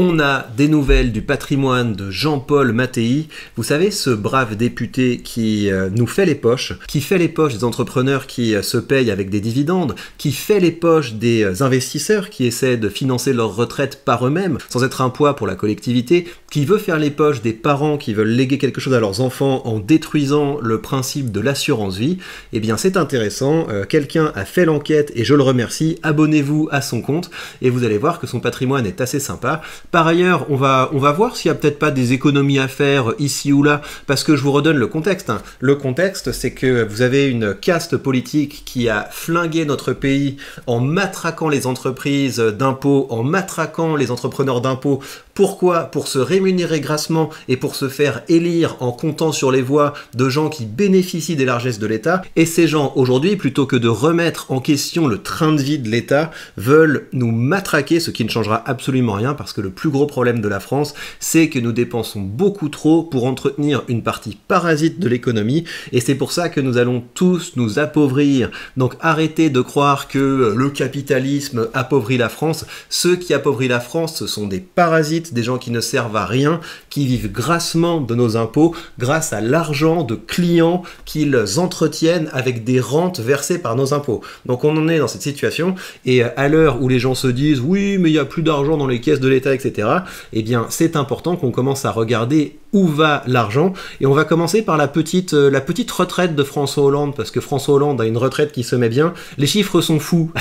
On a des nouvelles du patrimoine de Jean-Paul Mattei. Vous savez, ce brave député qui nous fait les poches, qui fait les poches des entrepreneurs qui se payent avec des dividendes, qui fait les poches des investisseurs qui essaient de financer leur retraite par eux-mêmes, sans être un poids pour la collectivité, qui veut faire les poches des parents qui veulent léguer quelque chose à leurs enfants en détruisant le principe de l'assurance vie. Eh bien, c'est intéressant. Quelqu'un a fait l'enquête et je le remercie. Abonnez-vous à son compte et vous allez voir que son patrimoine est assez sympa. Par ailleurs, on va voir s'il n'y a peut-être pas des économies à faire ici ou là, parce que je vous redonne le contexte. Le contexte, c'est que vous avez une caste politique qui a flingué notre pays en matraquant les entreprises d'impôts, en matraquant les entrepreneurs d'impôts. Pourquoi? Pour se rémunérer grassement et pour se faire élire en comptant sur les voix de gens qui bénéficient des largesses de l'État. Et ces gens, aujourd'hui, plutôt que de remettre en question le train de vie de l'État, veulent nous matraquer, ce qui ne changera absolument rien, parce que le plus gros problème de la France, c'est que nous dépensons beaucoup trop pour entretenir une partie parasite de l'économie, et c'est pour ça que nous allons tous nous appauvrir. Donc arrêtez de croire que le capitalisme appauvrit la France. Ceux qui appauvrissent la France, ce sont des parasites, des gens qui ne servent à rien, qui vivent grassement de nos impôts, grâce à l'argent de clients qu'ils entretiennent avec des rentes versées par nos impôts. Donc on en est dans cette situation, et à l'heure où les gens se disent « oui, mais il n'y a plus d'argent dans les caisses de l'État, etc. » Eh bien, c'est important qu'on commence à regarder où va l'argent, et on va commencer par la petite retraite de François Hollande, parce que François Hollande a une retraite qui se met bien. Les chiffres sont fous.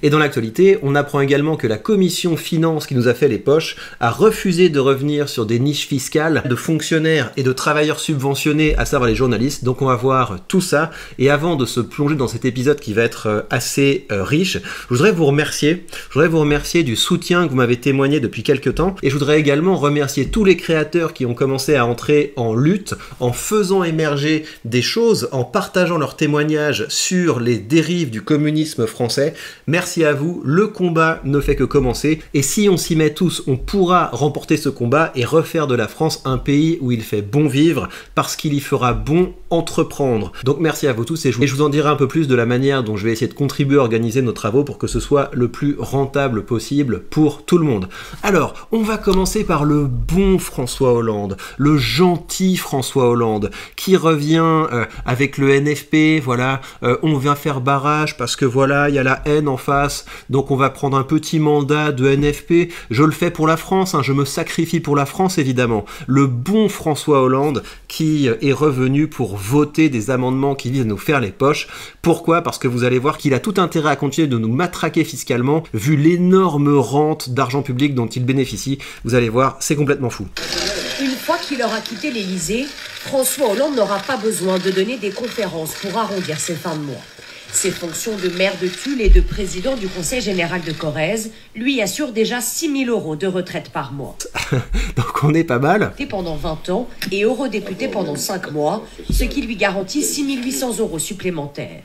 Et dans l'actualité, on apprend également que la commission finance qui nous a fait les poches a refusé de revenir sur des niches fiscales de fonctionnaires et de travailleurs subventionnés, à savoir les journalistes. Donc on va voir tout ça, et avant de se plonger dans cet épisode qui va être assez riche, je voudrais vous remercier du soutien que vous m'avez témoigné depuis quelques temps, et je voudrais également remercier tous les créateurs qui ont commencé à entrer en lutte, en faisant émerger des choses, en partageant leurs témoignages sur les dérives du communisme français. Merci à vous, le combat ne fait que commencer, et si on s'y met tous, on pourra remporter ce combat et refaire de la France un pays où il fait bon vivre, parce qu'il y fera bon entreprendre. Donc merci à vous tous, et je vous en dirai un peu plus de la manière dont je vais essayer de contribuer à organiser nos travaux pour que ce soit le plus rentable possible pour tout le monde. Alors, on va commencer par le bon François Hollande, le gentil François Hollande, qui revient avec le NFP, voilà, on vient faire barrage parce que voilà, il y a la haine en face, donc on va prendre un petit mandat de NFP, je le fais pour la France, hein, je me sacrifie pour la France évidemment. Le bon François Hollande qui est revenu pour voter des amendements qui visent à nous faire les poches. Pourquoi? Parce que vous allez voir qu'il a tout intérêt à continuer de nous matraquer fiscalement, vu l'énorme rente d'argent public dont il bénéficie. Vous allez voir, c'est complètement fou. Une fois qu'il aura quitté l'Élysée, François Hollande n'aura pas besoin de donner des conférences pour arrondir ses fins de mois. Ses fonctions de maire de Tulle et de président du Conseil général de Corrèze lui assurent déjà 6 000 € de retraite par mois. Donc on est pas mal. Pendant 20 ans et eurodéputé pendant 5 mois, ce qui lui garantit 6 800 € supplémentaires.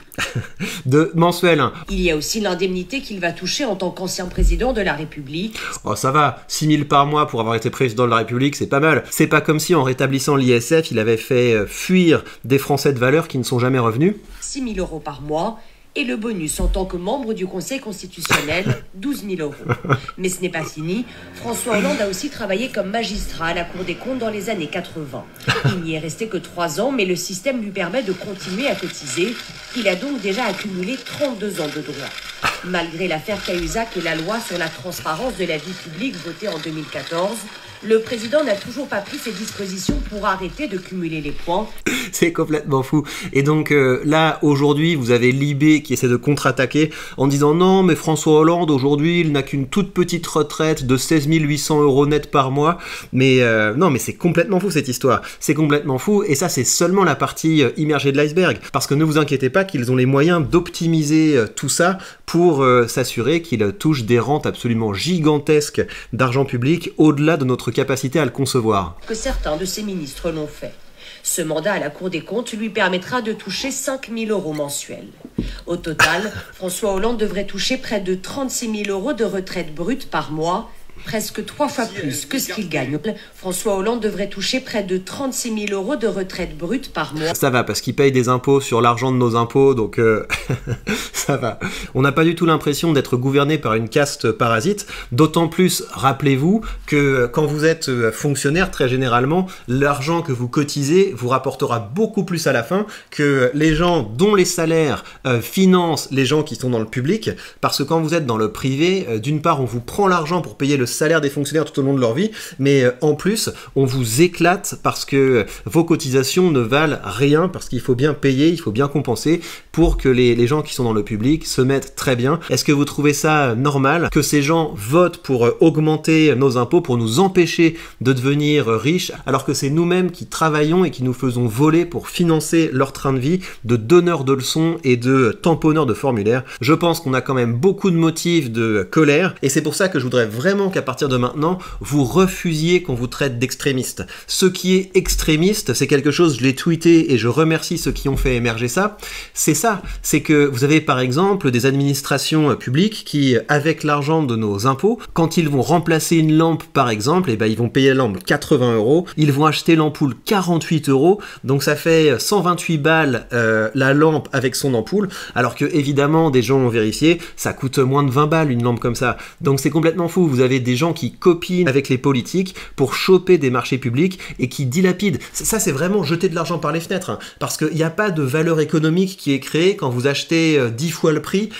De mensuel. Il y a aussi l'indemnité qu'il va toucher en tant qu'ancien président de la République. Oh ça va, 6 000 par mois pour avoir été président de la République, c'est pas mal. C'est pas comme si en rétablissant l'ISF, il avait fait fuir des Français de valeur qui ne sont jamais revenus. 6 000 € par mois. Et le bonus en tant que membre du Conseil constitutionnel, 12 000 €. Mais ce n'est pas fini. François Hollande a aussi travaillé comme magistrat à la Cour des comptes dans les années 80. Il n'y est resté que 3 ans, mais le système lui permet de continuer à cotiser. Il a donc déjà accumulé 32 ans de droit. Malgré l'affaire Cahuzac et la loi sur la transparence de la vie publique votée en 2014, le président n'a toujours pas pris ses dispositions pour arrêter de cumuler les points. C'est complètement fou. Et donc là, aujourd'hui, vous avez Libé qui essaie de contre-attaquer en disant non, mais François Hollande, aujourd'hui, il n'a qu'une toute petite retraite de 16 800 € net par mois. Mais non, mais c'est complètement fou cette histoire. C'est complètement fou. Et ça, c'est seulement la partie immergée de l'iceberg. Parce que ne vous inquiétez pas qu'ils ont les moyens d'optimiser tout ça pour s'assurer qu'ils touchent des rentes absolument gigantesques d'argent public au-delà de notre capacité à le concevoir. Que certains de ses ministres l'ont fait. Ce mandat à la Cour des comptes lui permettra de toucher 5 000 € mensuels. Au total, François Hollande devrait toucher près de 36 000 € de retraite brute par mois, presque 3 fois plus que ce qu'il gagne. François Hollande devrait toucher près de 36 000 € de retraite brute par mois. Ça va, parce qu'il paye des impôts sur l'argent de nos impôts, donc ça va. On n'a pas du tout l'impression d'être gouverné par une caste parasite, d'autant plus, rappelez-vous, que quand vous êtes fonctionnaire, très généralement, l'argent que vous cotisez vous rapportera beaucoup plus à la fin que les gens dont les salaires financent les gens qui sont dans le public, parce que quand vous êtes dans le privé, d'une part, on vous prend l'argent pour payer le salaire des fonctionnaires tout au long de leur vie, mais en plus, on vous éclate parce que vos cotisations ne valent rien, parce qu'il faut bien payer, il faut bien compenser pour que les gens qui sont dans le public se mettent très bien. Est-ce que vous trouvez ça normal que ces gens votent pour augmenter nos impôts, pour nous empêcher de devenir riches, alors que c'est nous-mêmes qui travaillons et qui nous faisons voler pour financer leur train de vie de donneurs de leçons et de tamponneurs de formulaires? Je pense qu'on a quand même beaucoup de motifs de colère, et c'est pour ça que je voudrais vraiment qu'à partir de maintenant, vous refusiez qu'on vous traite d'extrémiste. Ce qui est extrémiste, c'est quelque chose, je l'ai tweeté et je remercie ceux qui ont fait émerger ça, c'est que vous avez par exemple des administrations publiques qui, avec l'argent de nos impôts, quand ils vont remplacer une lampe par exemple, et ben ils vont payer la lampe 80 €, ils vont acheter l'ampoule 48 €, donc ça fait 128 balles la lampe avec son ampoule, alors que évidemment des gens ont vérifié, ça coûte moins de 20 balles une lampe comme ça, donc c'est complètement fou. Vous avez des gens qui copinent avec les politiques pour choper des marchés publics et qui dilapident. Ça, c'est vraiment jeter de l'argent par les fenêtres, hein, parce qu'il n'y a pas de valeur économique qui est créée quand vous achetez 10 fois le prix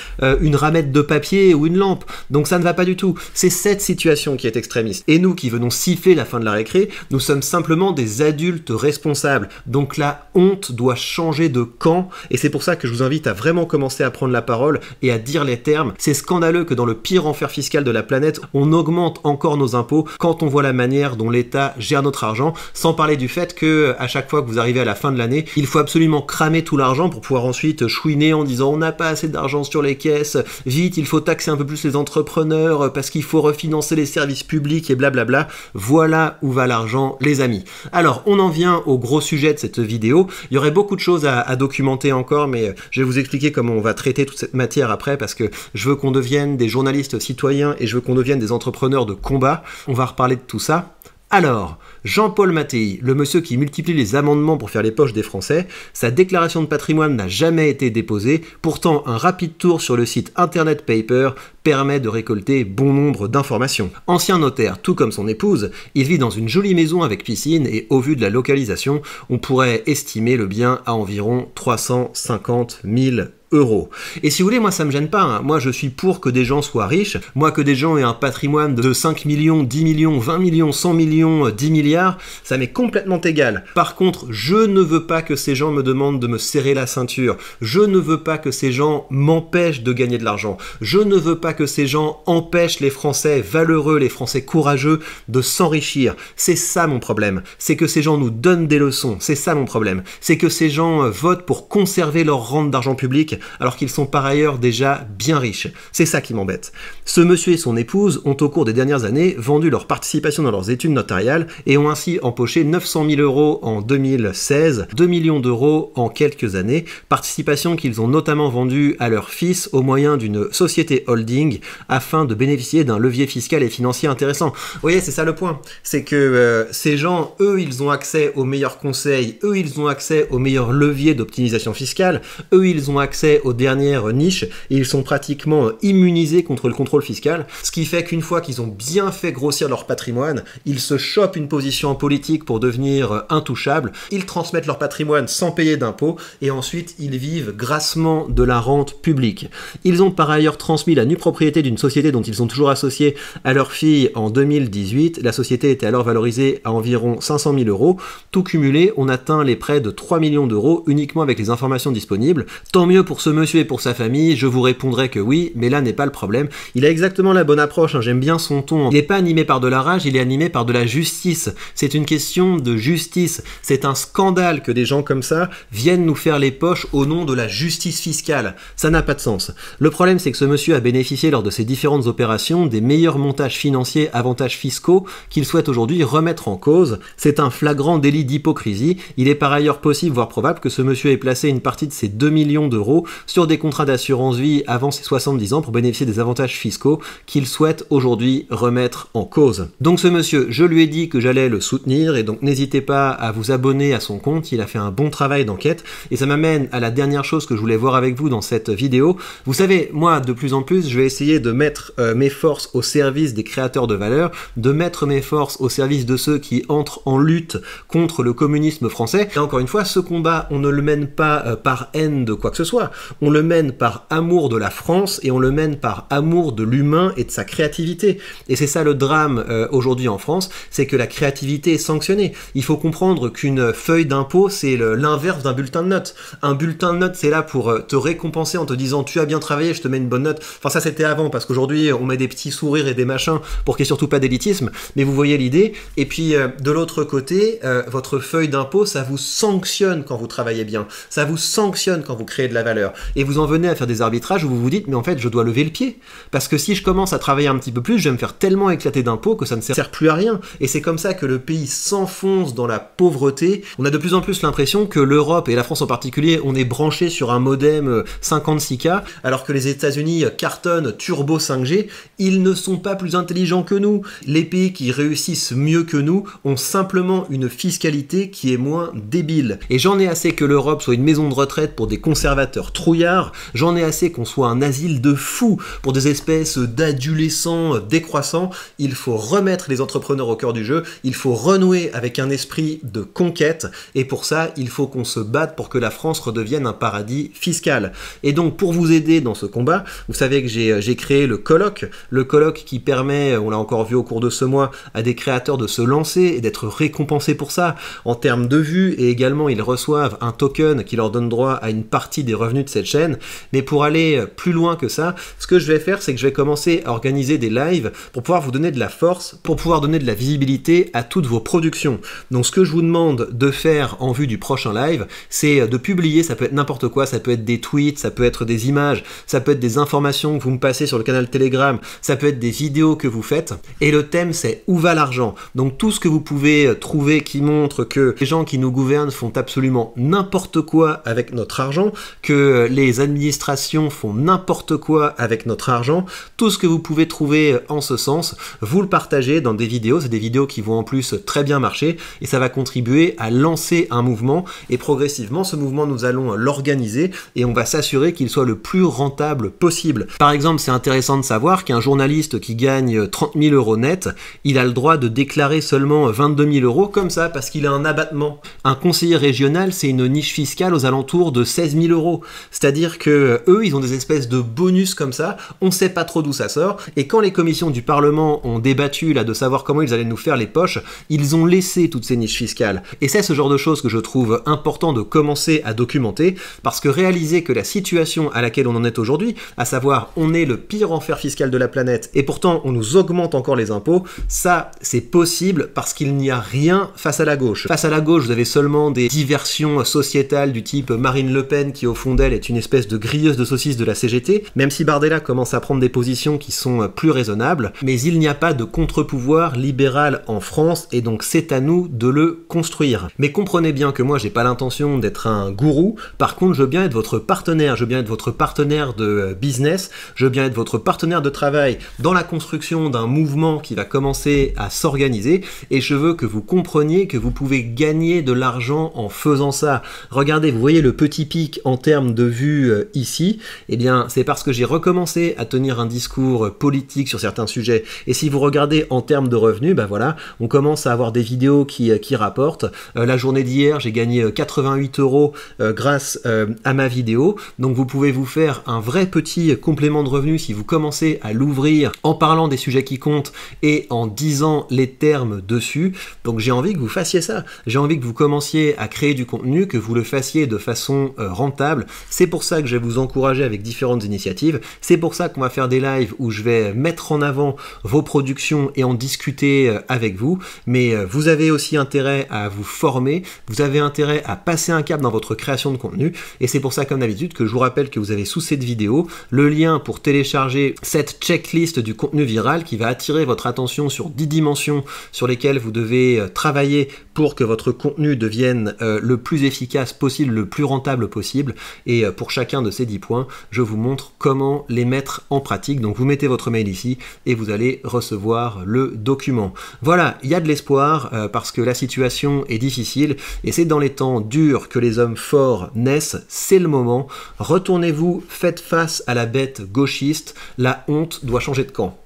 une ramette de papier ou une lampe. Donc ça ne va pas du tout. C'est cette situation qui est extrémiste. Et nous qui venons siffler la fin de la récré, nous sommes simplement des adultes responsables. Donc la honte doit changer de camp, et c'est pour ça que je vous invite à vraiment commencer à prendre la parole et à dire les termes. C'est scandaleux que dans le pire enfer fiscal de la planète, on augmente encore nos impôts quand on voit la manière dont l'État gère notre argent, sans parler du fait que à chaque fois que vous arrivez à la fin de l'année, il faut absolument cramer tout l'argent pour pouvoir ensuite chouiner en disant on n'a pas assez d'argent sur les caisses, vite il faut taxer un peu plus les entrepreneurs parce qu'il faut refinancer les services publics et blablabla. Voilà où va l'argent, les amis. Alors on en vient au gros sujet de cette vidéo. Il y aurait beaucoup de choses à documenter encore, mais je vais vous expliquer comment on va traiter toute cette matière après, parce que je veux qu'on devienne des journalistes citoyens et je veux qu'on devienne des entrepreneurs de combat. On va reparler de tout ça. Alors, Jean-Paul Mattei, le monsieur qui multiplie les amendements pour faire les poches des Français, sa déclaration de patrimoine n'a jamais été déposée, pourtant un rapide tour sur le site Internet Paper permet de récolter bon nombre d'informations. Ancien notaire, tout comme son épouse, il vit dans une jolie maison avec piscine et au vu de la localisation, on pourrait estimer le bien à environ 350 000 €. Et si vous voulez, moi ça me gêne pas, hein. Moi je suis pour que des gens soient riches, moi que des gens aient un patrimoine de 5 millions, 10 millions, 20 millions, 100 millions, 10 milliards, ça m'est complètement égal. Par contre, je ne veux pas que ces gens me demandent de me serrer la ceinture, je ne veux pas que ces gens m'empêchent de gagner de l'argent, je ne veux pas que ces gens empêchent les Français valeureux, les Français courageux de s'enrichir. C'est ça mon problème, c'est que ces gens nous donnent des leçons, c'est ça mon problème, c'est que ces gens votent pour conserver leur rente d'argent public alors qu'ils sont par ailleurs déjà bien riches. C'est ça qui m'embête. Ce monsieur et son épouse ont au cours des dernières années vendu leur participation dans leurs études notariales et ont ainsi empoché 900 000 € en 2016, 2 millions d'euros en quelques années, participation qu'ils ont notamment vendue à leur fils au moyen d'une société holding afin de bénéficier d'un levier fiscal et financier intéressant. Vous voyez, c'est ça le point. C'est que ces gens, eux, ils ont accès aux meilleurs conseils, eux, ils ont accès aux meilleurs leviers d'optimisation fiscale, eux, ils ont accès aux dernières niches et ils sont pratiquement immunisés contre le contrôle fiscal, ce qui fait qu'une fois qu'ils ont bien fait grossir leur patrimoine, ils se chopent une position en politique pour devenir intouchables, ils transmettent leur patrimoine sans payer d'impôts et ensuite ils vivent grassement de la rente publique. Ils ont par ailleurs transmis la nue propriété d'une société dont ils sont toujours associés à leur fille en 2018. La société était alors valorisée à environ 500 000 €. Tout cumulé, on atteint les près de 3 millions d'euros uniquement avec les informations disponibles. Tant mieux pour ce monsieur et pour sa famille, je vous répondrai que oui, mais là n'est pas le problème. Il a exactement la bonne approche, hein, j'aime bien son ton. Il n'est pas animé par de la rage, il est animé par de la justice. C'est une question de justice. C'est un scandale que des gens comme ça viennent nous faire les poches au nom de la justice fiscale. Ça n'a pas de sens. Le problème, c'est que ce monsieur a bénéficié lors de ses différentes opérations des meilleurs montages financiers, avantages fiscaux qu'il souhaite aujourd'hui remettre en cause. C'est un flagrant délit d'hypocrisie. Il est par ailleurs possible, voire probable, que ce monsieur ait placé une partie de ses 2 millions d'euros sur des contrats d'assurance vie avant ses 70 ans pour bénéficier des avantages fiscaux qu'il souhaite aujourd'hui remettre en cause. Donc ce monsieur, je lui ai dit que j'allais le soutenir et donc n'hésitez pas à vous abonner à son compte, il a fait un bon travail d'enquête et ça m'amène à la dernière chose que je voulais voir avec vous dans cette vidéo. Vous savez, moi de plus en plus, je vais essayer de mettre mes forces au service des créateurs de valeur, de mettre mes forces au service de ceux qui entrent en lutte contre le communisme français. Et encore une fois, ce combat, on ne le mène pas par haine de quoi que ce soit, on le mène par amour de la France et on le mène par amour de l'humain et de sa créativité. Et c'est ça le drame aujourd'hui en France, c'est que la créativité est sanctionnée. Il faut comprendre qu'une feuille d'impôt, c'est l'inverse d'un bulletin de notes. Un bulletin de notes, c'est là pour te récompenser en te disant tu as bien travaillé, je te mets une bonne note. Enfin ça c'était avant, parce qu'aujourd'hui on met des petits sourires et des machins pour qu'il n'y ait surtout pas d'élitisme, mais vous voyez l'idée. Et puis de l'autre côté, votre feuille d'impôt, ça vous sanctionne quand vous travaillez bien, ça vous sanctionne quand vous créez de la valeur. Et vous en venez à faire des arbitrages où vous vous dites mais en fait je dois lever le pied, parce que si je commence à travailler un petit peu plus, je vais me faire tellement éclater d'impôts que ça ne sert plus à rien. Et c'est comme ça que le pays s'enfonce dans la pauvreté. On a de plus en plus l'impression que l'Europe, et la France en particulier, on est branché sur un modem 56K, alors que les États-Unis cartonnent turbo 5G. Ils ne sont pas plus intelligents que nous. Les pays qui réussissent mieux que nous ont simplement une fiscalité qui est moins débile. Et j'en ai assez que l'Europe soit une maison de retraite pour des conservateurs trouillards, j'en ai assez qu'on soit un asile de fous pour des espèces d'adolescents décroissants. Il faut remettre les entrepreneurs au cœur du jeu, il faut renouer avec un esprit de conquête, et pour ça, il faut qu'on se batte pour que la France redevienne un paradis fiscal. Et donc, pour vous aider dans ce combat, vous savez que j'ai créé le colloque qui permet, on l'a encore vu au cours de ce mois, à des créateurs de se lancer et d'être récompensés pour ça, en termes de vues, et également ils reçoivent un token qui leur donne droit à une partie des revenus de cette chaîne. Mais pour aller plus loin que ça, ce que je vais faire, c'est que je vais commencer à organiser des lives pour pouvoir vous donner de la force, pour pouvoir donner de la visibilité à toutes vos productions. Donc ce que je vous demande de faire en vue du prochain live, c'est de publier, ça peut être n'importe quoi, ça peut être des tweets, ça peut être des images, ça peut être des informations que vous me passez sur le canal Telegram, ça peut être des vidéos que vous faites, et le thème c'est où va l'argent. Donc tout ce que vous pouvez trouver qui montre que les gens qui nous gouvernent font absolument n'importe quoi avec notre argent, que les administrations font n'importe quoi avec notre argent, tout ce que vous pouvez trouver en ce sens, vous le partagez dans des vidéos, c'est des vidéos qui vont en plus très bien marcher, et ça va contribuer à lancer un mouvement, et progressivement ce mouvement nous allons l'organiser, et on va s'assurer qu'il soit le plus rentable possible. Par exemple, c'est intéressant de savoir qu'un journaliste qui gagne 30 000 € net, il a le droit de déclarer seulement 22 000 € comme ça, parce qu'il a un abattement. Un conseiller régional, c'est une niche fiscale aux alentours de 16 000 €. C'est-à-dire que eux, ils ont des espèces de bonus comme ça, on sait pas trop d'où ça sort, et quand les commissions du Parlement ont débattu là de savoir comment ils allaient nous faire les poches, ils ont laissé toutes ces niches fiscales. Et c'est ce genre de choses que je trouve important de commencer à documenter, parce que réaliser que la situation à laquelle on en est aujourd'hui, à savoir on est le pire enfer fiscal de la planète, et pourtant on nous augmente encore les impôts, ça c'est possible parce qu'il n'y a rien face à la gauche. Face à la gauche, vous avez seulement des diversions sociétales du type Marine Le Pen qui au fond d'elle est une espèce de grilleuse de saucisses de la CGT, même si Bardella commence à prendre des positions qui sont plus raisonnables, mais il n'y a pas de contre-pouvoir libéral en France, et donc c'est à nous de le construire. Mais comprenez bien que moi j'ai pas l'intention d'être un gourou, par contre je veux bien être votre partenaire, je veux bien être votre partenaire de business, je veux bien être votre partenaire de travail dans la construction d'un mouvement qui va commencer à s'organiser, et je veux que vous compreniez que vous pouvez gagner de l'argent en faisant ça. Regardez, vous voyez le petit pic en termes de vues ici, eh bien c'est parce que j'ai recommencé à tenir un discours politique sur certains sujets, et si vous regardez en termes de revenus, ben voilà, on commence à avoir des vidéos qui rapportent. La journée d'hier, j'ai gagné 88 € grâce à ma vidéo, donc vous pouvez vous faire un vrai petit complément de revenus si vous commencez à l'ouvrir en parlant des sujets qui comptent et en disant les termes dessus. Donc j'ai envie que vous fassiez ça, j'ai envie que vous commenciez à créer du contenu, que vous le fassiez de façon rentable. C'est pour ça que je vais vous encourager avec différentes initiatives, c'est pour ça qu'on va faire des lives où je vais mettre en avant vos productions et en discuter avec vous, mais vous avez aussi intérêt à vous former, vous avez intérêt à passer un cap dans votre création de contenu, et c'est pour ça comme d'habitude que je vous rappelle que vous avez sous cette vidéo le lien pour télécharger cette checklist du contenu viral qui va attirer votre attention sur 10 dimensions sur lesquelles vous devez travailler pour que votre contenu devienne le plus efficace possible, le plus rentable possible, et et pour chacun de ces 10 points, je vous montre comment les mettre en pratique. Donc vous mettez votre mail ici et vous allez recevoir le document. Voilà, il y a de l'espoir parce que la situation est difficile et c'est dans les temps durs que les hommes forts naissent. C'est le moment. Retournez-vous, faites face à la bête gauchiste. La honte doit changer de camp.